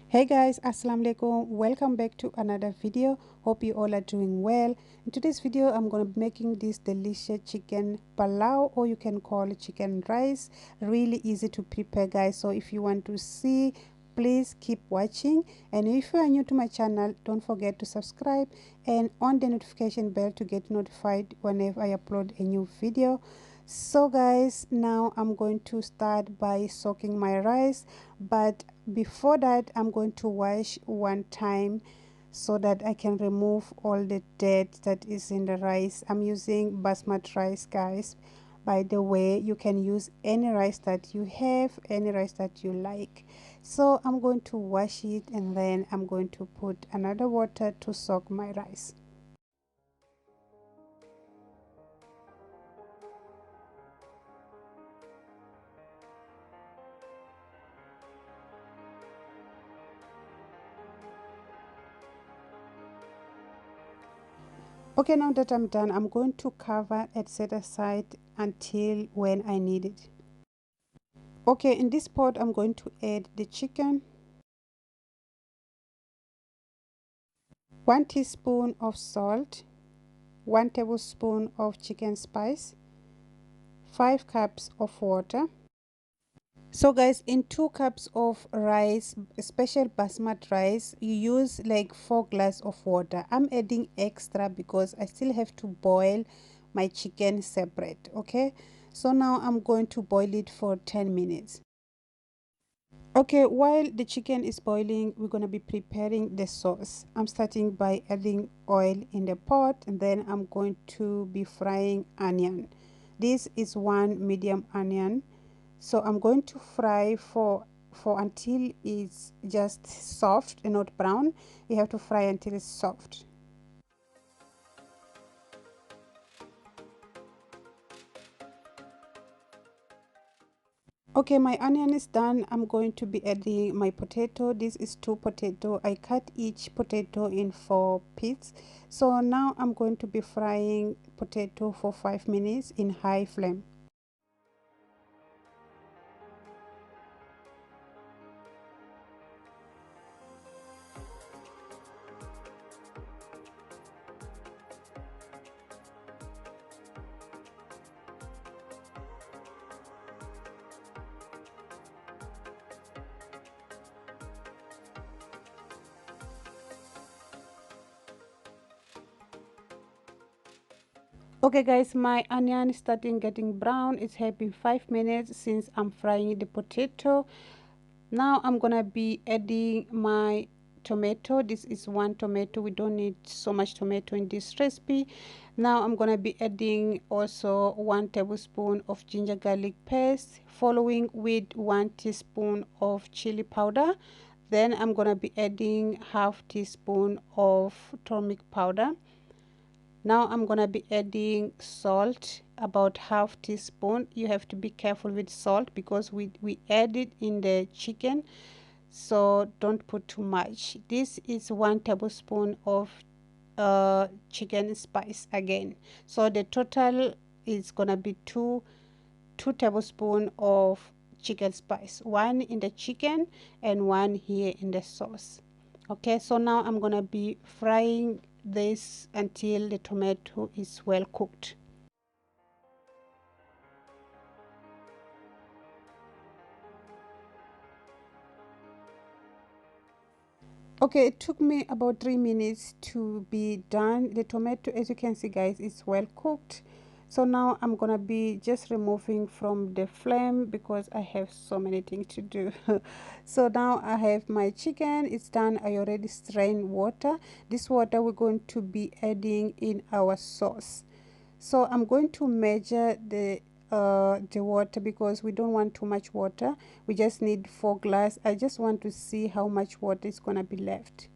Hey guys, assalamu alaikum. Welcome back to another video. Hope you all are doing well. In today's video I'm going to be making this delicious chicken pilau, or you can call it chicken rice. Really easy to prepare guys, so if you want to see, please keep watching. And if you are new to my channel, don't forget to subscribe and on the notification bell to get notified whenever I upload a new video. So guys, now I'm going to start by soaking my rice, but before that I'm going to wash one time so that I can remove all the dirt that is in the rice. I'm using basmati rice guys. By the way, you can use any rice that you have, any rice that you like. So I'm going to wash it and then I'm going to put another water to soak my rice. Okay, now that I'm done, I'm going to cover and set aside until when I need it. Okay, in this pot I'm going to add the chicken, 1 teaspoon of salt, 1 tablespoon of chicken spice, 5 cups of water. So guys, in 2 cups of rice, special basmati rice, you use like 4 glass of water. I'm adding extra because I still have to boil my chicken separate. Okay, so now I'm going to boil it for 10 minutes. Okay, while the chicken is boiling, we're going to be preparing the sauce. I'm starting by adding oil in the pot, and then I'm going to be frying onion. This is 1 medium onion, so I'm going to fry for until it's just soft and not brown. You have to fry until it's soft. Okay, my onion is done. I'm going to be adding my potato. This is 2 potato. I cut each potato in 4 pieces. So now I'm going to be frying potato for 5 minutes in high flame. Okay guys, my onion is starting getting brown. It's have been 5 minutes since I'm frying the potato. Now I'm gonna be adding my tomato. This is 1 tomato. We don't need so much tomato in this recipe. Now I'm gonna be adding also 1 tablespoon of ginger garlic paste, following with 1 teaspoon of chili powder. Then I'm gonna be adding half teaspoon of turmeric powder. Now I'm gonna be adding salt, about half teaspoon. You have to be careful with salt because we add it in the chicken, so don't put too much. This is 1 tablespoon of chicken spice again, so the total is gonna be two tablespoon of chicken spice, 1 in the chicken and 1 here in the sauce. Okay, so now I'm gonna be frying this until the tomato is well cooked. Okay, it took me about 3 minutes to be done. The tomato, as you can see guys, is well cooked. So now I'm gonna be just removing from the flame because I have so many things to do. So now I have my chicken, it's done. I already strained water. This water we're going to be adding in our sauce. So I'm going to measure the water because we don't want too much water. We just need 4 glass. I just want to see how much water is gonna be left.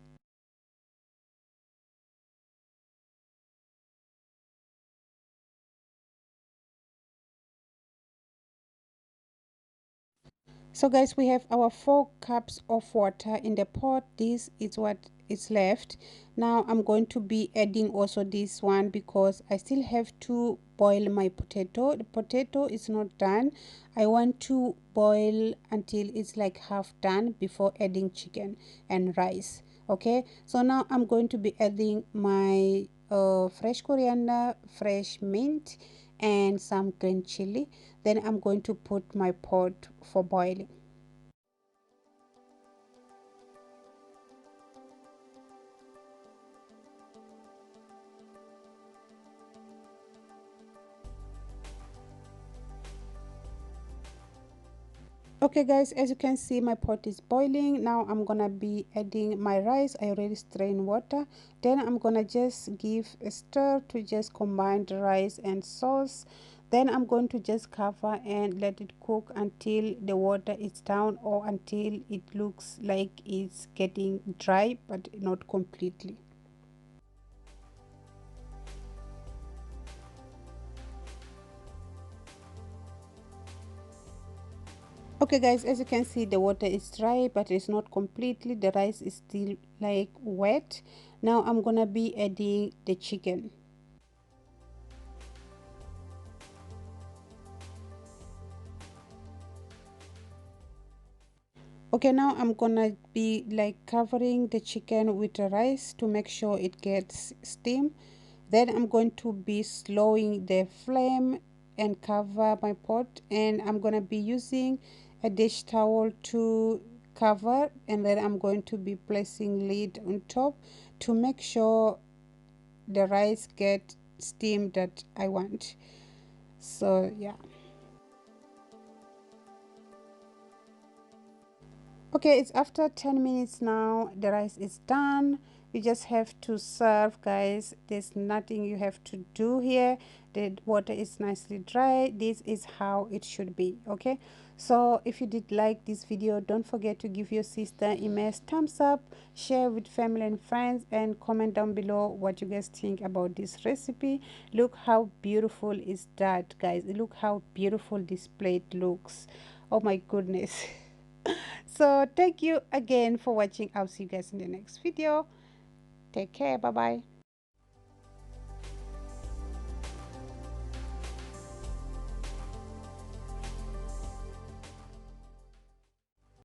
So guys, we have our 4 cups of water in the pot. This is what is left. Now I'm going to be adding also this one because I still have to boil my potato. The potato is not done. I want to boil until it's like half done before adding chicken and rice. Okay, so now I'm going to be adding my fresh coriander, fresh mint, and some green chili. Then I'm going to put my pot for boiling. Okay guys, as you can see, my pot is boiling. Now I'm gonna be adding my rice. I already strained water. Then I'm gonna just give a stir to just combine the rice and sauce. Then I'm going to just cover and let it cook until the water is down, or until it looks like it's getting dry but not completely. Okay guys, as you can see, the water is dry but it's not completely. The rice is still like wet. Now I'm gonna be adding the chicken. Okay, now I'm gonna be like covering the chicken with the rice to make sure it gets steam. Then I'm going to be slowing the flame and cover my pot, and I'm gonna be using a dish towel to cover, and then I'm going to be placing lid on top to make sure the rice get steam that I want. So yeah. Okay, it's after 10 minutes now. The rice is done. You just have to serve, guys. There's nothing you have to do here. The water is nicely dry. This is how it should be. Okay, so if you did like this video, don't forget to give your sister Imes thumbs up, share with family and friends, and comment down below what you guys think about this recipe. Look how beautiful is that, guys. Look how beautiful this plate looks. Oh my goodness. So thank you again for watching. I'll see you guys in the next video. Take care. Bye bye.